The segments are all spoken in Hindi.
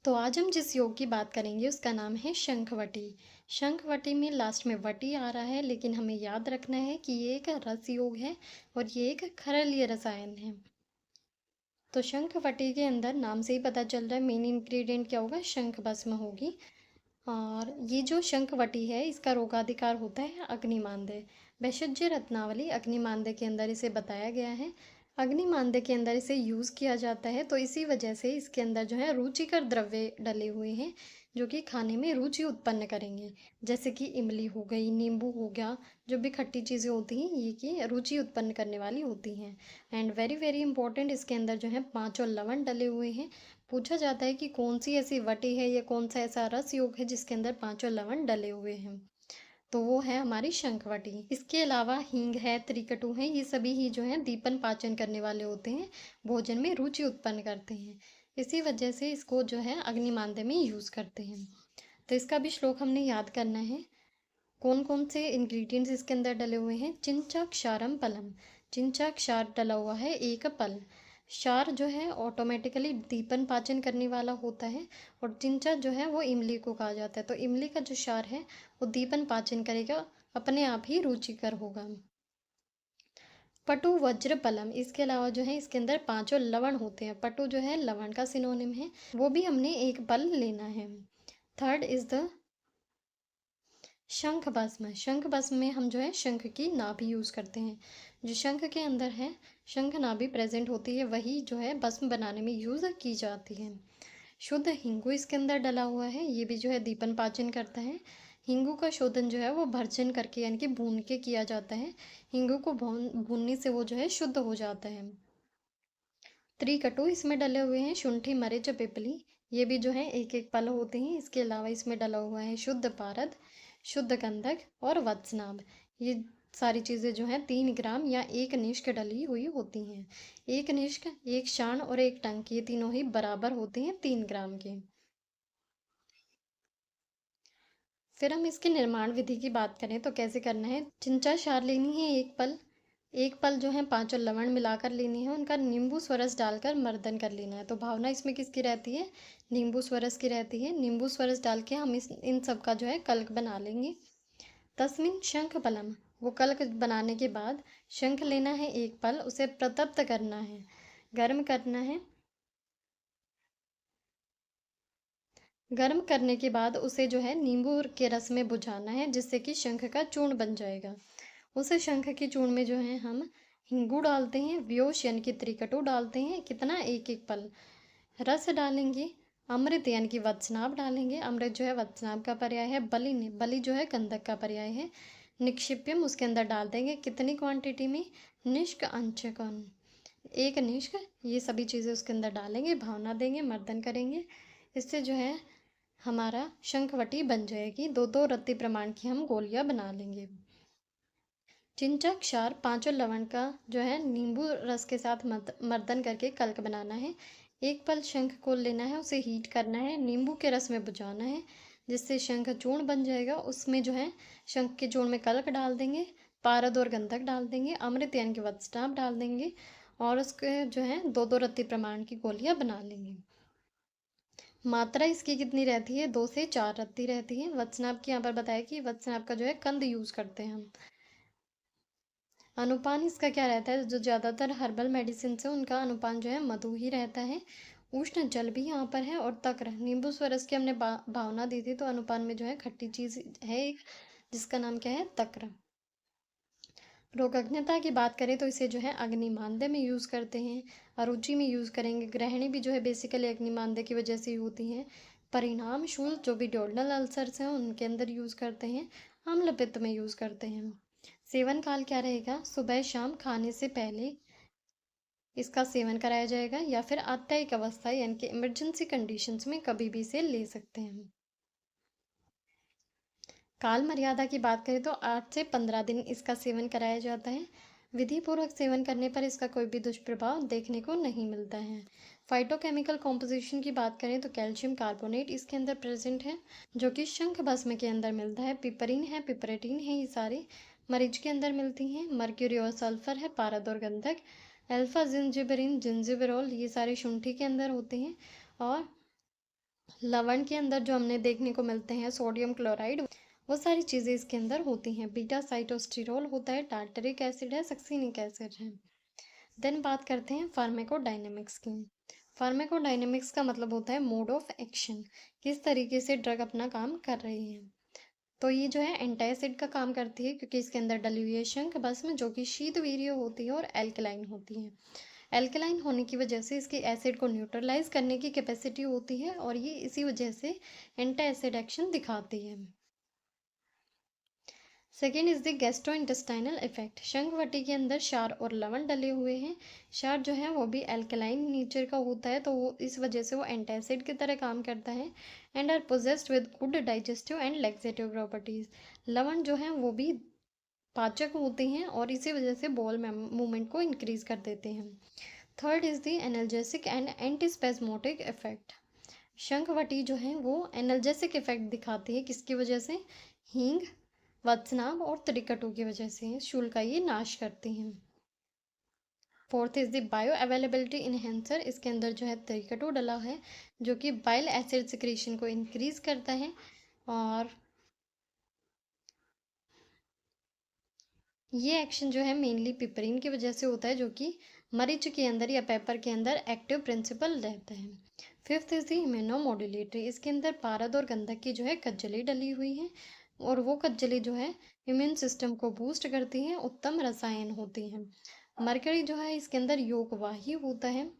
तो आज हम जिस योग की बात करेंगे उसका नाम है शंखवटी। शंखवटी में लास्ट में वटी आ रहा है, लेकिन हमें याद रखना है कि ये एक रस योग है और ये एक खरलीय रसायन है। तो शंखवटी के अंदर नाम से ही पता चल रहा है मेन इंग्रेडिएंट क्या होगा, शंख भस्म होगी। और ये जो शंखवटी है इसका रोगाधिकार होता है अग्निमांद्य। वैशज्य रत्नावली अग्निमांद्य के अंदर इसे बताया गया है। अग्निमांद्य के अंदर इसे यूज़ किया जाता है, तो इसी वजह से इसके अंदर जो है रुचिकर द्रव्य डले हुए हैं जो कि खाने में रुचि उत्पन्न करेंगे। जैसे कि इमली हो गई, नींबू हो गया, जो भी खट्टी चीज़ें होती हैं ये कि रुचि उत्पन्न करने वाली होती हैं। एंड वेरी वेरी इंपॉर्टेंट, इसके अंदर जो है पांचों लवण डले हुए हैं। पूछा जाता है कि कौन सी ऐसी वटी है या कौन सा ऐसा रस योग है जिसके अंदर पांचों लवण डले हुए हैं, तो वो है हमारी शंखवटी। इसके अलावा हींग है, त्रिकटु है, ये सभी ही जो है दीपन पाचन करने वाले होते हैं, भोजन में रुचि उत्पन्न करते हैं। इसी वजह से इसको जो है अग्निमांद्य में यूज करते हैं। तो इसका भी श्लोक हमने याद करना है। कौन कौन से इंग्रेडिएंट्स इसके अंदर डले हुए हैं। चिंचा क्षारम पलम। चिंचा क्षार डला हुआ है एक पल। क्षार जो है ऑटोमेटिकली दीपन पाचन करने वाला होता है, और चिंचा जो है वो इमली को कहा जाता है। तो इमली का जो क्षार है वो दीपन पाचन करेगा, अपने आप ही रुचिकर होगा। पटु वज्र पलम, इसके अलावा जो है इसके अंदर पांचों लवण होते हैं। पटु जो है लवण का सिनोनिम है, वो भी हमने एक पल लेना है। थर्ड इज द शंख भस्म। शंख भस्म में हम जो है शंख की नाभि यूज करते हैं। जो शंख के अंदर है शंख नाभि प्रेजेंट होती है, वही जो है भस्म बनाने में यूज की जाती है। शुद्ध हिंगू इसके अंदर डला हुआ है, ये भी जो है दीपन पाचन करता है। हिंगू का शोधन जो है वो भर्जन करके यानी कि भून के किया जाता है। हिंगू को भूनने से वो जो है शुद्ध हो जाता है। त्रिकटु इसमें डले हुए हैं शुंठी, मरीच, पिपली, ये भी जो है एक एक पल होते हैं। इसके अलावा इसमें डला हुआ है शुद्ध पारद, शुद्ध गंधक और वत्सनाभ। ये सारी चीज़ें जो हैं 3 ग्राम या एक निष्क डली हुई होती हैं। एक निष्क, एक शाण और एक टंक, ये तीनों ही बराबर होते हैं 3 ग्राम के। फिर हम इसके निर्माण विधि की बात करें तो कैसे करना है। चिंचा क्षार लेनी है एक पल। एक पल जो है पांचों लवण मिलाकर लेनी है, उनका नींबू स्वरस डालकर मर्दन कर लेना है। तो भावना इसमें किसकी रहती है, नींबू स्वरस की रहती है। नींबू स्वरस डाल के हम इस इन सब का जो है कल्क बना लेंगे। तस्मिन शंख पलम, वो कल्क बनाने के बाद शंख लेना है एक पल, उसे प्रतप्त करना है, गर्म करना है। गर्म करने के बाद उसे जो है नींबू के रस में बुझाना है, जिससे कि शंख का चूर्ण बन जाएगा। उस शंख के चूर्ण में जो है हम हिंगू डालते हैं, व्योश यानी कि त्रिकटु डालते हैं, कितना एक एक पल। रस डालेंगे, अमृत यानी कि वत्सनाभ डालेंगे। अमृत जो है वत्सनाभ का पर्याय है। बलि ने, बलि जो है गंधक का पर्याय है। निक्षिप्यम उसके अंदर डाल देंगे, कितनी क्वांटिटी में, निष्क अंशकन, एक निष्क, ये सभी चीज़ें उसके अंदर डालेंगे, भावना देंगे, मर्दन करेंगे। इससे जो है हमारा शंखवटी बन जाएगी। दो दो रत्ती प्रमाण की हम गोलियां बना लेंगे। चिंचा क्षार पांचों लवण का जो है नींबू रस के साथ मर्दन करके कल्क बनाना है। एक पल शंख को लेना है, उसे हीट करना है, नींबू के रस में बुझाना है, जिससे शंख चूर्ण बन जाएगा। उसमें जो है शंख के चूर्ण में कल्क डाल देंगे, पारद और गंधक डाल देंगे, अमृत यानी कि वत्सनाभ डाल देंगे, और उसके जो है दो दो रत्ती प्रमाण की गोलियां बना लेंगे। मात्रा इसकी कितनी रहती है, 2 से 4 रत्ती रहती है। वत्सनाभ की यहाँ पर बताया कि वत्सनाभ का जो है कंद यूज करते हैं हम। अनुपान इसका क्या रहता है, जो ज़्यादातर हर्बल मेडिसिन से उनका अनुपान जो है मधु ही रहता है। उष्ण जल भी यहाँ पर है, और तक्र, नींबू स्वरस की हमने भावना दी थी, तो अनुपान में जो है खट्टी चीज है एक, जिसका नाम क्या है, तक्र। रोगज्ञता की बात करें तो इसे जो है अग्निमांद्य में यूज़ करते हैं, अरुचि में यूज़ करेंगे। ग्रहणी भी जो है बेसिकली अग्निमांद्य की वजह से ही होती हैं। परिणाम शूल जो भी डोर्नल अल्सर्स हैं उनके अंदर यूज़ करते हैं। अम्ल पित्त में यूज़ करते हैं। सेवन काल क्या रहेगा, सुबह शाम खाने से पहले इसका सेवन कराया जाएगा, या फिर आत्यायिक अवस्था यानी कि इमरजेंसी कंडीशंस में कभी भी इसे ले सकते हैं। काल मर्यादा की बात करें तो 8 से 15 दिन इसका सेवन कराया जाता है। विधि पूर्वक सेवन करने पर इसका कोई भी दुष्प्रभाव देखने को नहीं मिलता है। फाइटोकेमिकल कॉम्पोजिशन की बात करें तो कैल्शियम कार्बोनेट इसके अंदर प्रेजेंट है, जो कि शंख भस्म के अंदर मिलता है। पिपरिन है, पिपरेटिन है, ये सारे मरीच के अंदर मिलती हैं। मर्क्यूरी और सल्फर है, पारद और गंधक। अल्फा जिंजिबरिन, जिंजिबेरोल, ये सारे शुंठी के अंदर होते हैं। और लवण के अंदर जो हमने देखने को मिलते हैं सोडियम क्लोराइड, वो सारी चीज़ें इसके अंदर होती हैं। बीटा साइटोस्टिरोल होता है, टार्टरिक एसिड है, सक्सिनिक एसिड है। देन बात करते हैं फार्माकोडायनेमिक्स की। फार्माकोडायनेमिक्स का मतलब होता है मोड ऑफ एक्शन, किस तरीके से ड्रग अपना काम कर रही है। तो ये जो है एंटासिड का काम करती है, क्योंकि इसके अंदर डली हुई है शंख भस्म, जो कि शीतवीर्य होती है और एल्कलाइन होती है। एल्कलाइन होने की वजह से इसकी एसिड को न्यूट्रलाइज करने की कैपेसिटी होती है, और ये इसी वजह से एंटासिड एक्शन दिखाती है। Second is the gastrointestinal effect. Shankhvati के अंदर क्षार और लवण डले हुए हैं। क्षार जो है वो भी एल्कलाइन नेचर का होता है, तो वो इस वजह से वो एंटासिड की तरह काम करता है and are possessed with good digestive and laxative properties. लवण जो है वो भी पाचक होते हैं और इसी वजह से बॉल मूवमेंट को इंक्रीज कर देते हैं। Third is the analgesic and antispasmodic effect. Shankhvati जो है वो एनर्जेसिक इफेक्ट दिखाती है, किसकी वजह से? हींग, वत्सनाभ और त्रिकटु की वजह से शूल का ये नाश करती हैं। Fourth is the bio availability enhancer. इसके अंदर जो है त्रिकटु डला है, जो कि बाइल एसिड सिक्रीशन को इंक्रीज करता है, और ये एक्शन जो है मेनली पिपरीन की वजह से होता है, जो कि मरीच के अंदर या पेपर के अंदर एक्टिव प्रिंसिपल रहता है। Fifth is the immunomodulatory. इसके अंदर पारद और गंधक की जो है कज्जली डली हुई है, और वो कज्जली जो है इम्यून सिस्टम को बूस्ट करती है, उत्तम रसायन होती है। मरकरी जो है इसके अंदर योगवाही होता है,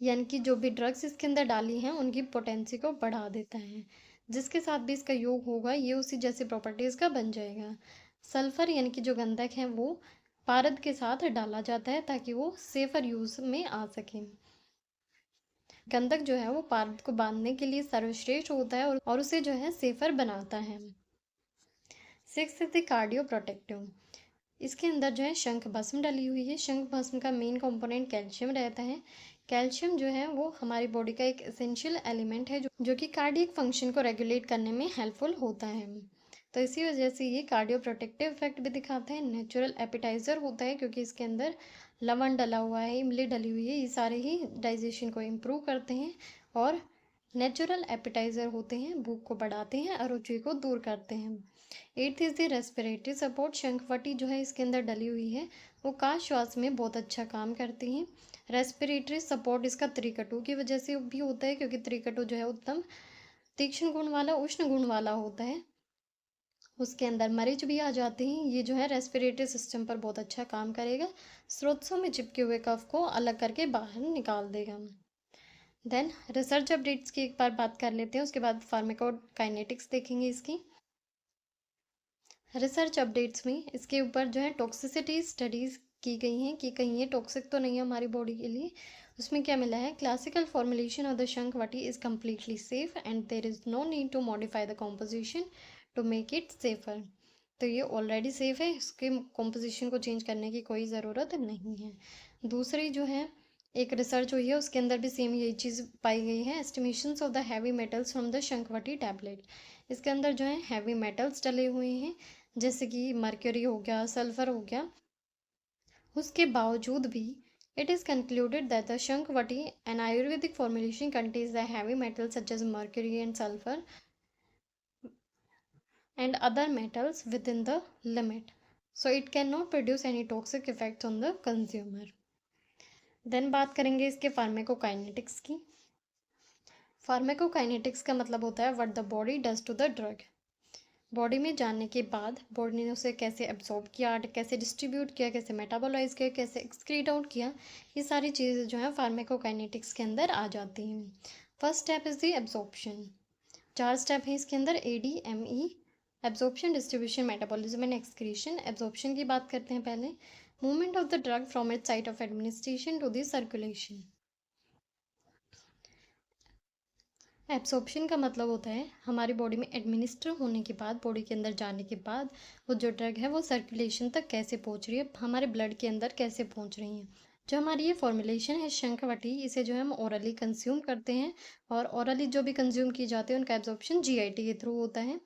यानी कि जो भी ड्रग्स इसके अंदर डाली हैं उनकी पोटेंसी को बढ़ा देता है। जिसके साथ भी इसका योग होगा ये उसी जैसी प्रॉपर्टीज का बन जाएगा। सल्फर यानी कि जो गंधक है वो पारद के साथ डाला जाता है ताकि वो सेफर यूज में आ सके। गंधक जो है वो पारद को बांधने के लिए सर्वश्रेष्ठ होता है और उसे जो है सेफर बनाता है। Six is the cardio protective. इसके अंदर जो है शंख भस्म डली हुई है। शंख भस्म का मेन कंपोनेंट कैल्शियम रहता है। कैल्शियम जो है वो हमारी बॉडी का एक एसेंशियल एलिमेंट है, जो कि कार्डियक फंक्शन को रेगुलेट करने में हेल्पफुल होता है। तो इसी वजह से ये कार्डियो प्रोटेक्टिव इफेक्ट भी दिखाता है। नेचुरल एपिटाइजर होता है, क्योंकि इसके अंदर लवण डला हुआ है, इमली डली हुई है, ये सारे ही डाइजेशन को इम्प्रूव करते हैं और नेचुरल एपिटाइजर होते हैं, भूख को बढ़ाते हैं, अरुचि को दूर करते हैं। Eighth is the respiratory support. Shankhvati जो है इसके अंदर डली हुई है, वो काश श्वास में बहुत अच्छा काम करती हैं। रेस्पिरेटरी सपोर्ट इसका त्रिकटु की वजह से भी होता है, क्योंकि त्रिकटु जो है उत्तम तीक्ष्ण गुण वाला, उष्ण गुण वाला होता है। उसके अंदर मरीज भी आ जाते हैं। ये जो है रेस्पिरेटरी सिस्टम पर बहुत अच्छा काम करेगा, स्रोतों में चिपके हुए कफ को अलग करके बाहर निकाल देगा। देन रिसर्च अपडेट्स की एक बार बात कर लेते हैं, उसके बाद फार्माकोकाइनेटिक्स देखेंगे इसकी। रिसर्च अपडेट्स में इसके ऊपर जो है टॉक्सिसिटी स्टडीज़ की गई हैं कि कहीं ये टॉक्सिक तो नहीं है हमारी बॉडी के लिए। उसमें क्या मिला है? Classical formulation of the Shankhvati is completely safe and there is no need to modify the composition to make it safer. तो ये ऑलरेडी सेफ है, इसके कॉम्पोजिशन को चेंज करने की कोई ज़रूरत नहीं है। दूसरी जो है एक रिसर्च हुई है, उसके अंदर भी सेम यही चीज़ पाई गई है। Estimations of the heavy metals from the Shankhvati tablet. इसके अंदर जो है हैवी मेटल्स डले हुए हैं, जैसे कि मर्क्यूरी हो गया, सल्फर हो गया। उसके बावजूद भी it is concluded that the Shankhvati an ayurvedic formulation contains the heavy metals such as mercury and sulphur and other metals within the limit, so it cannot produce any toxic effects on the consumer. Then बात करेंगे इसके फार्माकोकाइनेटिक्स की। फार्माकोकाइनेटिक्स का मतलब होता है what the body does to the drug. Body में जाने के बाद बॉडी ने उसे कैसे एब्जॉर्ब किया, कैसे डिस्ट्रीब्यूट किया, कैसे मेटाबोलाइज किया, कैसे एक्सक्रीट आउट किया, ये सारी चीज़ें जो है फार्माकोकाइनेटिक्स के अंदर आ जाती हैं। First step is the absorption. 4 step हैं इसके अंदर, ADME, absorption, distribution, metabolism and excretion. Absorption की बात करते हैं पहले। Movement of the drug from its site of administration to the circulation. Absorption का मतलब होता है हमारी बॉडी में एडमिनिस्टर होने के बाद, बॉडी के अंदर जाने के बाद वो जो ड्रग है वो सर्कुलेशन तक कैसे पहुंच रही है, हमारे ब्लड के अंदर कैसे पहुंच रही है। जो हमारी ये फॉर्मुलेशन है शंखवटी, इसे जो है हम ओरली कंज्यूम करते हैं, और ओरली जो भी कंज्यूम की जाती है उनका एब्जॉर्प्शन GIT के थ्रू होता है।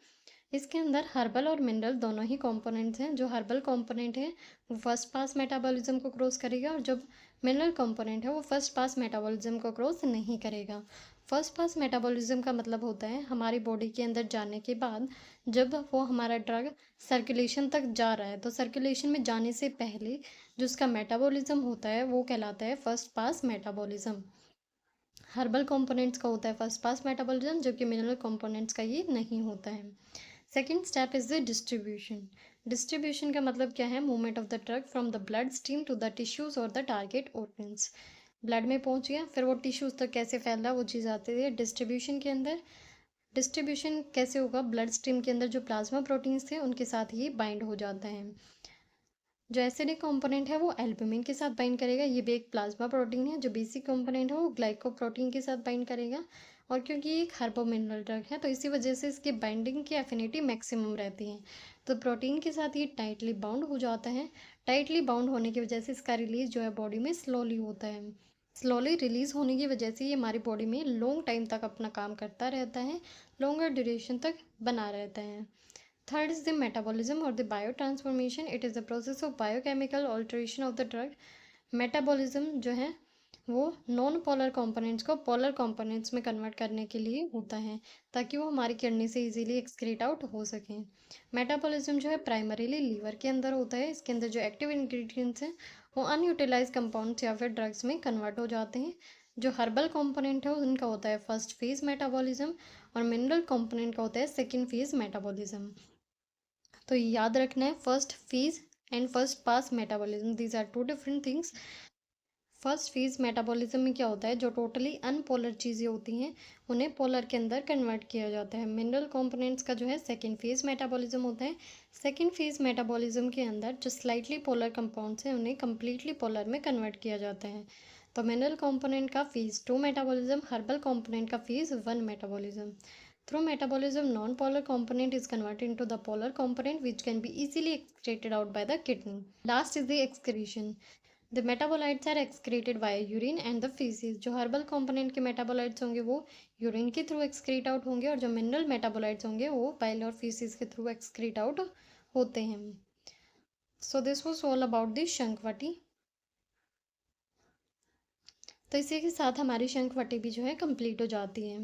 इसके अंदर हर्बल और मिनरल दोनों ही कंपोनेंट्स हैं। जो हर्बल कंपोनेंट है वो फर्स्ट पास मेटाबॉलिज्म को क्रॉस करेगा, और जब मिनरल कंपोनेंट है वो फर्स्ट पास मेटाबॉलिज्म को क्रॉस नहीं करेगा। फर्स्ट पास मेटाबॉलिज्म का मतलब होता है हमारी बॉडी के अंदर जाने के बाद जब वो हमारा ड्रग सर्कुलेशन तक जा रहा है, तो सर्कुलेशन में जाने से पहले जो उसका मेटाबॉलिज्म होता है वो कहलाता है first pass metabolism. Herbal components का होता है फर्स्ट पास मेटाबॉलिज्म, जबकि मिनरल कंपोनेंट्स का ये नहीं होता है। Second step is the distribution. Distribution का मतलब क्या है? Movement of the drug from the blood stream to the tissues और द टारगेट ऑर्गन्स। ब्लड में पहुंच गया, फिर वो टिश्यूज तक कैसे फैल रहा है वो चीज़ आती है डिस्ट्रीब्यूशन के अंदर। डिस्ट्रीब्यूशन कैसे होगा? ब्लड स्ट्रीम के अंदर जो प्लाज्मा प्रोटीन्स थे उनके साथ ये बाइंड हो जाता है। जो एसिडिक कंपोनेंट है वो एल्बुमिन के साथ बाइंड करेगा, ये भी एक प्लाज्मा प्रोटीन है। जो बेसिक कंपोनेंट है वो ग्लाइकोप्रोटीन के साथ बाइंड करेगा। और क्योंकि ये एक हार्बोमिनरल ड्रग है तो इसी वजह से इसकी बाइंडिंग की एफिनिटी मैक्सिमम रहती है, तो प्रोटीन के साथ ये टाइटली बाउंड हो जाता है। टाइटली बाउंड होने की वजह से इसका रिलीज जो है बॉडी में स्लोली होता है। स्लोली रिलीज होने की वजह से ये हमारी बॉडी में लॉन्ग टाइम तक अपना काम करता रहता है, लॉन्गर ड्यूरेशन तक बना रहता है। Third is the metabolism or the biotransformation. It is the process of biochemical alteration of the drug. Metabolism जो है वो नॉन पोलर कंपोनेंट्स को पोलर कंपोनेंट्स में कन्वर्ट करने के लिए होता है, ताकि वो हमारी किडनी से इजीली एक्सक्रीट आउट हो सकें। मेटाबॉलिज्म जो है प्राइमरीली लीवर के अंदर होता है। इसके अंदर जो एक्टिव इंग्रेडिएंट्स हैं वो अनयूटिलाइज कंपाउंड्स या फिर ड्रग्स में कन्वर्ट हो जाते हैं। जो हर्बल कंपोनेंट है उनका होता है फर्स्ट फेज मेटाबॉलिज्म, और मिनरल कंपोनेंट का होता है सेकेंड फेज मेटाबॉलिज्म। तो याद रखना है first phase and first pass metabolism, these are two different things. First phase metabolism में क्या होता है? जो टोटली अनपोलर चीज़ें होती हैं उन्हें पोलर के अंदर कन्वर्ट किया जाता है। मिनरल कंपोनेंट्स का जो है सेकेंड फेज मेटाबॉलिज्म होता है। सेकेंड फेज मेटाबॉलिज्म के अंदर जो स्लाइटली पोलर कंपाउंड्स हैं उन्हें कम्प्लीटली पोलर में कन्वर्ट किया जाता है। तो मिनरल कंपोनेंट का फेज 2 मेटाबॉलिज्म, हर्बल कंपोनेंट का phase 1 metabolism. Through metabolism, non-polar component is converted into the polar component, which can be easily excreted out by the kidney. Last is the excretion. The metabolites are excreted via urine and the feces. जो herbal component के metabolites होंगे वो urine के through excrete out होंगे, और जो mineral metabolites होंगे वो bile और feces के through excrete out होते हैं। So this was all about the शंखवटी। तो इसी के साथ हमारी शंखवटी भी जो है कंप्लीट हो जाती है।